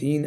3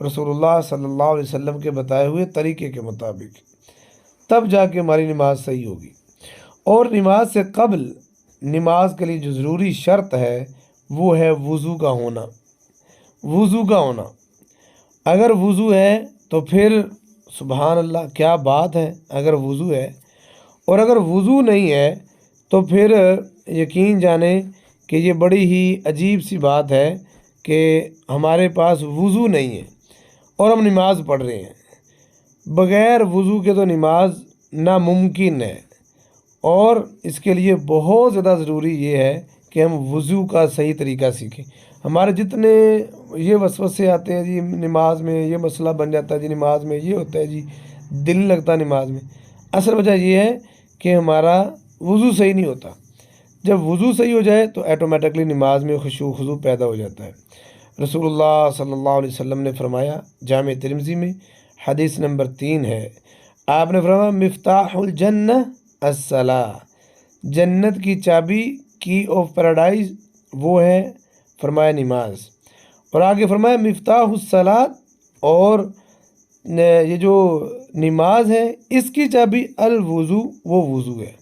رسول اللہ صلی اللہ علیہ وسلم کے بتائے ہوئے طریقے کے مطابق، تب جا کے ہماری نماز صحیح ہوگی۔ اور نماز سے قبل نماز کے لیے جو ضروری شرط ہے وہ ہے وضو کا ہونا۔ وضو کا ہونا، اگر وضو ہے تو پھر سبحان اللہ کیا بات ہے، اگر وضو ہے، اور اگر وضو نہیں ہے تو پھر یقین جانیں کہ یہ بڑی ہی عجیب سی بات ہے کہ ہمارے پاس وضو نہیں ہے اور ہم نماز پڑھ رہے ہیں۔ بغیر وضو کے تو نماز ناممکن ہے، اور اس کے لیے بہت زیادہ ضروری یہ ہے کہ ہم وضو کا صحیح طریقہ سیکھیں۔ ہمارے جتنے یہ وسوسے آتے ہیں جی نماز میں، یہ مسئلہ بن جاتا ہے جی نماز میں، یہ ہوتا ہے جی دل نہیں لگتا نماز میں، اصل وجہ یہ ہے کہ ہمارا وضو صحیح نہیں ہوتا۔ جب وضو صحیح ہو جائے تو ایٹومیٹکلی نماز میں خشوع و خضوع پیدا ہو جاتا ہے۔ رسول اللہ صلی اللہ علیہ وسلم نے فرمایا، جامع ترمذی میں حدیث نمبر 3 ہے، آپ نے فرمایا مفتاح الجنہ الصلاۃ، جنت کی چابی، کی آف پیراڈائز وہ ہے فرمایا نماز۔ اور آگے فرمایا مفتاح الصلاۃ، اور یہ جو نماز ہے اس کی چابی الوضو، وہ وضو ہے۔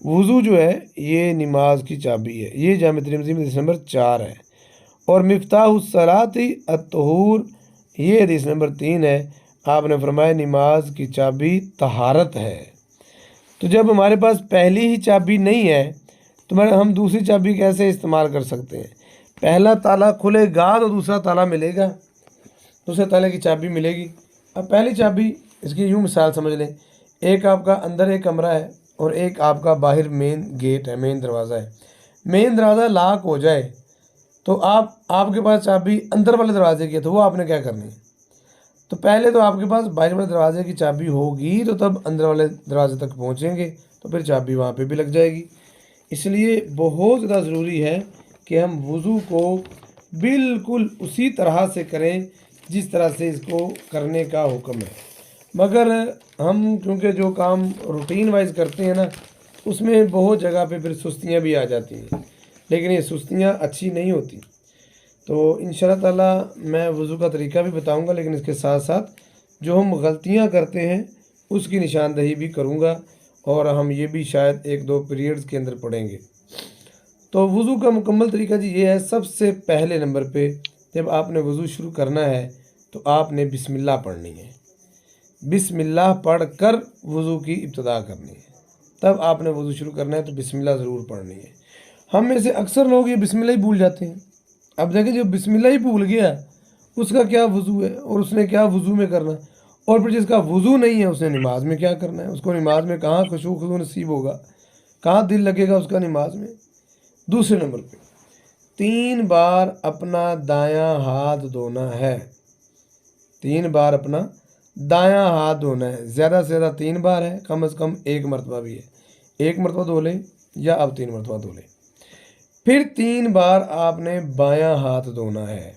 وضو جو ہے یہ نماز کی چابی ہے۔ یہ جامع ترمذی میں حدیث نمبر 4 ہے۔ اور مفتاح الصلاۃ الطہور، یہ حدیث نمبر 3 ہے، آپ نے فرمایا نماز کی چابی طہارت ہے۔ تو جب ہمارے پاس پہلی ہی چابی نہیں ہے تو ہم دوسری چابی کیسے استعمال کر سکتے ہیں؟ پہلا تالا کھلے گا تو دوسرا تالا ملے گا، دوسرے تالے کی چابی ملے گی۔ اب پہلی چابی، اس کی یوں مثال سمجھ لیں، ایک آپ کا اندر ایک کمرہ ہے اور ایک آپ کا باہر مین گیٹ ہے، مین دروازہ ہے۔ مین دروازہ لاک ہو جائے تو آپ کے پاس چابی اندر والے دروازے کی ہے، تو وہ آپ نے کیا کرنی ہے؟ تو پہلے تو آپ کے پاس باہر والے دروازے کی چابی ہوگی تو تب اندر والے دروازے تک پہنچیں گے، تو پھر چابی وہاں پہ بھی لگ جائے گی۔ اس لیے بہت زیادہ ضروری ہے کہ ہم وضو کو بالکل اسی طرح سے کریں جس طرح سے اس کو کرنے کا حکم ہے۔ مگر ہم کیونکہ جو کام روٹین وائز کرتے ہیں نا، اس میں بہت جگہ پہ پھر سستیاں بھی آ جاتی ہیں، لیکن یہ سستیاں اچھی نہیں ہوتی۔ تو انشاءاللہ تعالیٰ میں وضو کا طریقہ بھی بتاؤں گا، لیکن اس کے ساتھ ساتھ جو ہم غلطیاں کرتے ہیں اس کی نشاندہی بھی کروں گا، اور ہم یہ بھی شاید 1-2 پیریڈز کے اندر پڑھیں گے۔ تو وضو کا مکمل طریقہ جی یہ ہے، سب سے پہلے نمبر پہ جب آپ نے وضو شروع کرنا ہے تو آپ نے بسم اللہ پڑھنی ہے۔ بسم اللہ پڑھ کر وضو کی ابتدا کرنی ہے، تب آپ نے وضو شروع کرنا ہے تو بسم اللہ ضرور پڑھنی ہے۔ ہم میں سے اکثر لوگ یہ بسم اللہ ہی بھول جاتے ہیں۔ اب دیکھیں جو بسم اللہ ہی بھول گیا اس کا کیا وضو ہے، اور اس نے کیا وضو میں کرنا، اور پھر جس کا وضو نہیں ہے اس نے نماز میں کیا کرنا ہے؟ اس کو نماز میں کہاں خشوع و خضوع نصیب ہوگا، کہاں دل لگے گا اس کا نماز میں؟ دوسرے نمبر پہ 3 بار اپنا دایاں ہاتھ دھونا ہے۔ 3 بار اپنا دایاں ہاتھ دھونا ہے، زیادہ سے زیادہ 3 بار ہے، کم از کم 1 مرتبہ بھی ہے، 1 مرتبہ دھو لیں یا اب 3 مرتبہ دھو لیں۔ پھر 3 بار آپ نے بایاں ہاتھ دھونا ہے،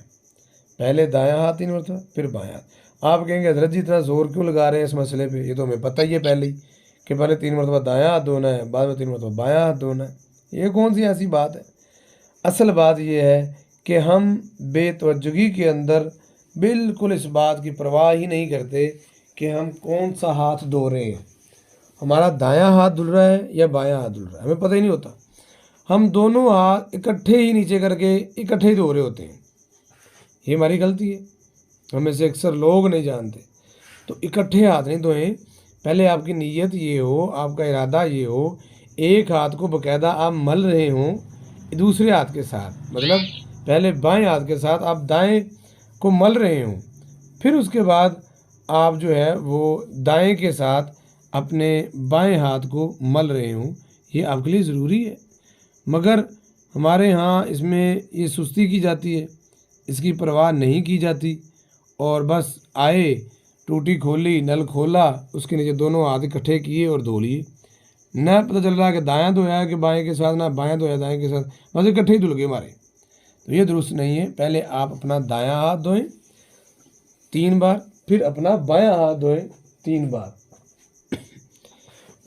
پہلے دایاں ہاتھ 3 مرتبہ، پھر بایاں ہاتھ۔ آپ کہیں گے حضرت جی اتنا زور کیوں لگا رہے ہیں اس مسئلے پہ، یہ تو ہمیں پتہ ہی ہے پہلے ہی کہ پہلے 3 مرتبہ دایاں ہاتھ دھونا ہے، بعد میں 3 مرتبہ بایاں ہاتھ دھونا ہے، یہ کون سی ایسی بات ہے؟ اصل بات یہ ہے کہ ہم بے توجہی کے اندر بالکل اس بات کی پرواہ ہی نہیں کرتے کہ ہم کون سا ہاتھ دھو رہے ہیں، ہمارا دایاں ہاتھ دھل رہا ہے یا بایاں ہاتھ دھل رہا ہے، ہمیں پتہ ہی نہیں ہوتا۔ ہم دونوں ہاتھ اکٹھے ہی نیچے کر کے اکٹھے ہی دھو رہے ہوتے ہیں، یہ ہماری غلطی ہے، ہمیں سے اکثر لوگ نہیں جانتے۔ تو اکٹھے ہاتھ نہیں دھوئیں، پہلے آپ کی نیت یہ ہو، آپ کا ارادہ یہ ہو، ایک ہاتھ کو باقاعدہ آپ مل رہے ہوں دوسرے ہاتھ کے ساتھ، مطلب پہلے بائیں ہاتھ کے ساتھ آپ دائیں کو مل رہے ہوں، پھر اس کے بعد آپ جو ہے وہ دائیں کے ساتھ اپنے بائیں ہاتھ کو مل رہے ہوں، یہ آپ کے لیے ضروری ہے۔ مگر ہمارے ہاں اس میں یہ سستی کی جاتی ہے، اس کی پرواہ نہیں کی جاتی، اور بس آئے ٹوٹی کھولی، نل کھولا، اس کے نیچے دونوں ہاتھ اکٹھے کیے اور دھو لیے، نہ پتہ چل رہا کہ دایاں دھویا ہے کہ بائیں کے ساتھ، نہ بایاں دھویا دائیں کے ساتھ، بس اکٹھے ہی دھل گئے ہمارے۔ تو یہ درست نہیں ہے، پہلے آپ اپنا دایاں ہاتھ دھوئیں 3 بار، پھر اپنا بایاں ہاتھ دھوئیں 3 بار۔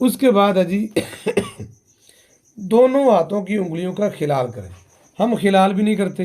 اس کے بعد ہے جی دونوں ہاتھوں کی انگلیوں کا خلال کریں۔ ہم خلال بھی نہیں کرتے،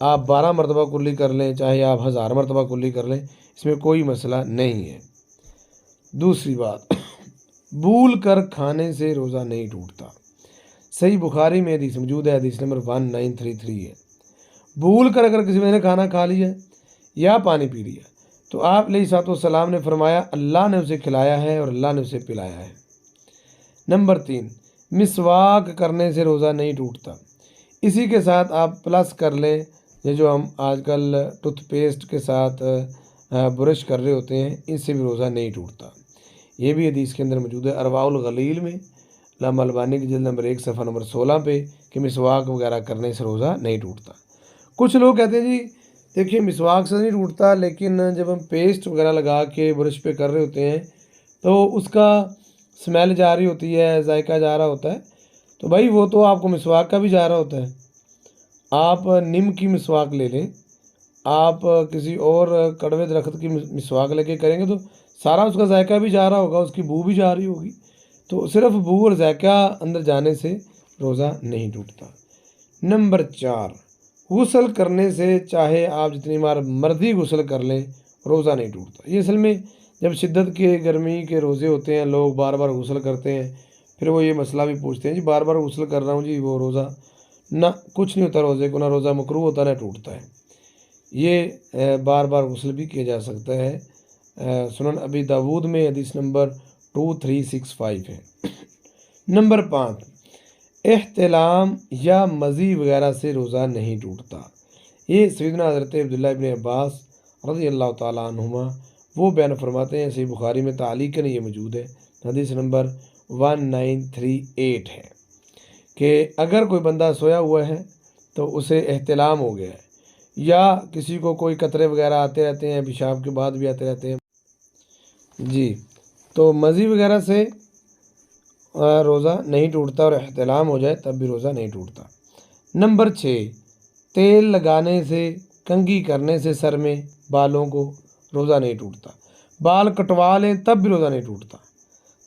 آپ 12 مرتبہ کلی کر لیں، چاہے آپ 1000 مرتبہ کلی کر لیں، اس میں کوئی مسئلہ نہیں ہے۔ دوسری بات، بھول کر کھانے سے روزہ نہیں ٹوٹتا۔ صحیح بخاری میں حدیث موجود ہے، حدیث نمبر 1933 ہے۔ بھول کر اگر کسی نے کھانا کھا لیا یا پانی پی لیا تو آپ علیہ الصلوۃ والسلام نے فرمایا اللہ نے اسے کھلایا ہے اور اللہ نے اسے پلایا ہے۔ نمبر 3، مسواک کرنے سے روزہ نہیں ٹوٹتا۔ اسی کے ساتھ آپ پلس کر لیں، یہ جو ہم آج کل ٹوتھ پیسٹ کے ساتھ برش کر رہے ہوتے ہیں، اس سے بھی روزہ نہیں ٹوٹتا۔ یہ بھی حدیث کے اندر موجود ہے ارواء الغلیل میں، علامہ البانی کی جلد نمبر 1 صفحہ نمبر 16 پہ، کہ مسواک وغیرہ کرنے سے روزہ نہیں ٹوٹتا۔ کچھ لوگ کہتے ہیں جی دیکھیے مسواک سے نہیں ٹوٹتا، لیکن جب ہم پیسٹ وغیرہ لگا کے برش پہ کر رہے ہوتے ہیں تو اس کا اسمیل جا رہی ہوتی ہے، ذائقہ جا رہا ہوتا ہے، تو بھائی وہ تو آپ کو مسواک کا بھی جا رہا ہوتا ہے۔ آپ نیم کی مسواک لے لیں، آپ کسی اور کڑوے درخت کی مسواک لے کے کریں گے تو سارا اس کا ذائقہ بھی جا رہا ہوگا، اس کی بو بھی جا رہی ہوگی، تو صرف بو اور ذائقہ اندر جانے سے روزہ نہیں ٹوٹتا۔ نمبر 4، غسل کرنے سے چاہے آپ جتنی بار مرضی غسل کر لیں روزہ نہیں ٹوٹتا۔ یہ اصل میں جب شدت کے گرمی کے روزے ہوتے ہیں، لوگ بار بار غسل کرتے ہیں، پھر وہ یہ مسئلہ بھی پوچھتے ہیں جی بار بار غسل کر رہا ہوں جی وہ روزہ، نہ کچھ نہیں ہوتا روزے کو، نہ روزہ مکروہ ہوتا نہ ٹوٹتا ہے۔ یہ بار بار غسل بھی کیا جا سکتا ہے۔ سنن ابی داود میں حدیث نمبر 2365 ہے۔ نمبر 5، احتلام یا مزی وغیرہ سے روزہ نہیں ٹوٹتا۔ یہ سیدنا حضرت عبداللہ ابن عباس رضی اللہ تعالیٰ عنہما وہ بیان فرماتے ہیں، صحیح بخاری میں تعلیقاً یہ موجود ہے، حدیث نمبر 1938 ہے، کہ اگر کوئی بندہ سویا ہوا ہے تو اسے احتلام ہو گیا ہے، یا کسی کو کوئی قطرے وغیرہ آتے رہتے ہیں، پیشاب کے بعد بھی آتے رہتے ہیں جی، تو مزی وغیرہ سے روزہ نہیں ٹوٹتا، اور احتلام ہو جائے تب بھی روزہ نہیں ٹوٹتا۔ نمبر 6، تیل لگانے سے، کنگھی کرنے سے سر میں بالوں کو روزہ نہیں ٹوٹتا۔ بال کٹوا لیں تب بھی روزہ نہیں ٹوٹتا۔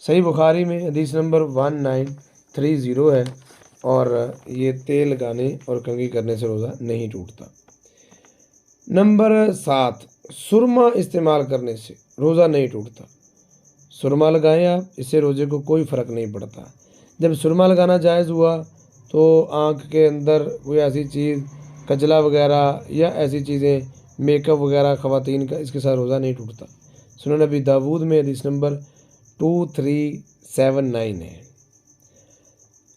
صحیح بخاری میں حدیث نمبر 1930 ہے، اور یہ تیل لگانے اور کنگھی کرنے سے روزہ نہیں ٹوٹتا۔ نمبر 7، سرما استعمال کرنے سے روزہ نہیں ٹوٹتا۔ سرما لگائیں آپ، اس سے روزے کو کوئی فرق نہیں پڑتا۔ جب سرما لگانا جائز ہوا تو آنکھ کے اندر کوئی ایسی چیز کجلا وغیرہ یا ایسی چیزیں میک اپ وغیرہ خواتین کا، اس کے ساتھ روزہ نہیں ٹوٹتا۔ سنن ابی داود میں حدیث نمبر 2379 ہے۔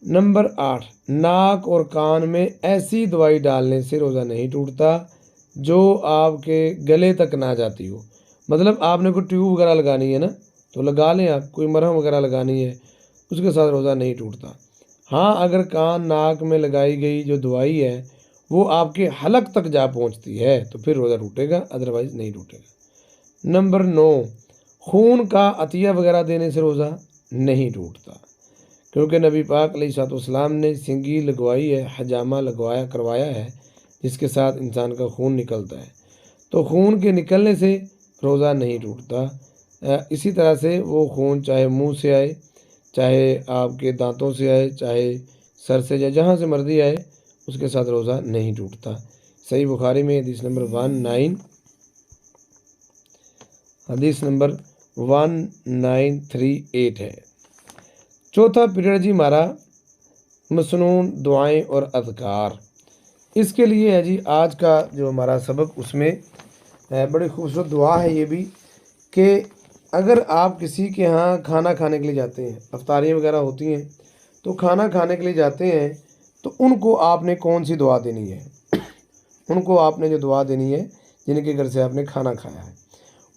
نمبر 8، ناک اور کان میں ایسی دوائی ڈالنے سے روزہ نہیں ٹوٹتا جو آپ کے گلے تک نہ جاتی ہو۔ مطلب آپ نے کوئی ٹیوب وغیرہ لگانی ہے نا تو لگا لیں، آپ کوئی مرہم وغیرہ لگانی ہے اس کے ساتھ روزہ نہیں ٹوٹتا۔ ہاں اگر کان ناک میں لگائی گئی جو دوائی ہے وہ آپ کے حلق تک جا پہنچتی ہے تو پھر روزہ ٹوٹے گا، ادروائز نہیں ٹوٹے گا۔ نمبر 9، خون کا عطیہ وغیرہ دینے سے روزہ نہیں ٹوٹتا، کیونکہ نبی پاک علیہ الصلوۃ والسلام نے سنگی لگوائی ہے، حجامہ کروایا ہے، جس کے ساتھ انسان کا خون نکلتا ہے، تو خون کے نکلنے سے روزہ نہیں ٹوٹتا۔ اسی طرح سے وہ خون چاہے منہ سے آئے، چاہے آپ کے دانتوں سے آئے، چاہے سر سے جائے، جہاں سے مرضی آئے، اس کے ساتھ روزہ نہیں ٹوٹتا۔ صحیح بخاری میں حدیث نمبر 1938 ہے۔ چوتھا پیریڈ جی ہمارا مسنون دعائیں اور اذکار، اس کے لیے ہے جی آج کا جو ہمارا سبق، اس میں بڑی خوبصورت دعا ہے یہ بھی، کہ اگر آپ کسی کے ہاں کھانا کھانے کے لیے جاتے ہیں، افطاریاں وغیرہ ہوتی ہیں تو کھانا کھانے کے لیے جاتے ہیں، تو ان کو آپ نے کون سی دعا دینی ہے؟ ان کو آپ نے جو دعا دینی ہے جن کے گھر سے آپ نے کھانا کھایا ہے،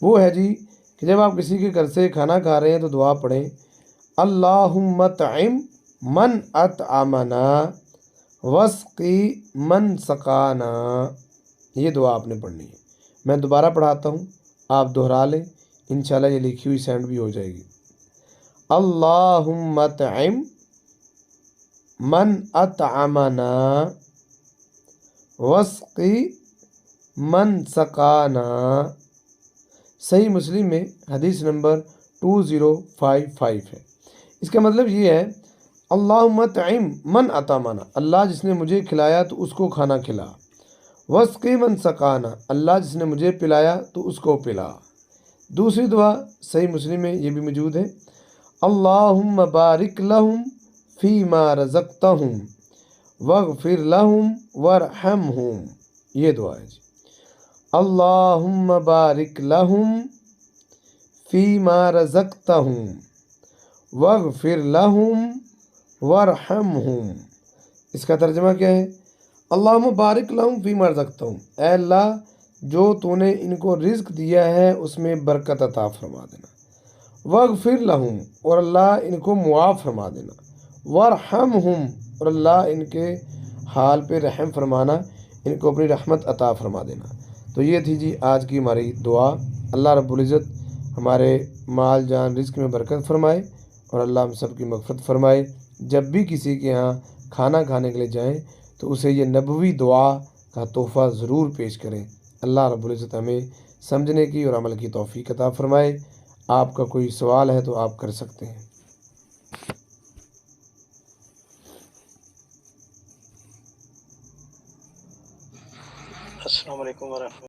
وہ ہے جی کہ جب آپ کسی کے گھر سے کھانا کھا رہے ہیں تو دعا پڑھیں، اللہم اطعم من اطعمنا واسقی من سقانا۔ یہ دعا آپ نے پڑھنی ہے۔ میں دوبارہ پڑھاتا ہوں، آپ دہرا لیں، انشاءاللہ یہ لکھی ہوئی سینڈ بھی ہو جائے گی۔ اللہم اطعم من اطعمنا واسقی من سقانا۔ صحیح مسلم میں حدیث نمبر 2055 ہے۔ اس کا مطلب یہ ہے اللہم اطعم من اطعمنا، اللہ جس نے مجھے کھلایا تو اس کو کھانا کھلا، وسقی من سقانا، اللہ جس نے مجھے پلایا تو اس کو پلا۔ دوسری دعا صحیح مسلم میں یہ بھی موجود ہے، اللہم بارک لہم فیما رزقتہم واغفر لہم وارحمہم، یہ دعا ہے جی، اللہم بارک لہم فیما رزقتہم واغفر لہم وارحمہم۔ اس کا ترجمہ کیا ہے؟ اللہم بارک لہم فیما رزقتہم، اے اللہ جو تو نے ان کو رزق دیا ہے اس میں برکت عطا فرما دینا، واغفر لہم، اور اللہ ان کو معاف فرما دینا، وارحمہم، اور اللہ ان کے حال پہ رحم فرمانا، ان کو اپنی رحمت عطا فرما دینا۔ تو یہ تھی جی آج کی ہماری دعا۔ اللہ رب العزت ہمارے مال جان رزق میں برکت فرمائے اور اللہ ہم سب کی مغفرت فرمائے۔ جب بھی کسی کے ہاں کھانا کھانے کے لیے جائیں تو اسے یہ نبوی دعا کا تحفہ ضرور پیش کریں۔ اللہ رب العزت ہمیں سمجھنے کی اور عمل کی توفیق عطا فرمائے۔ آپ کا کوئی سوال ہے تو آپ کر سکتے ہیں۔ السلام علیکم ورحمۃ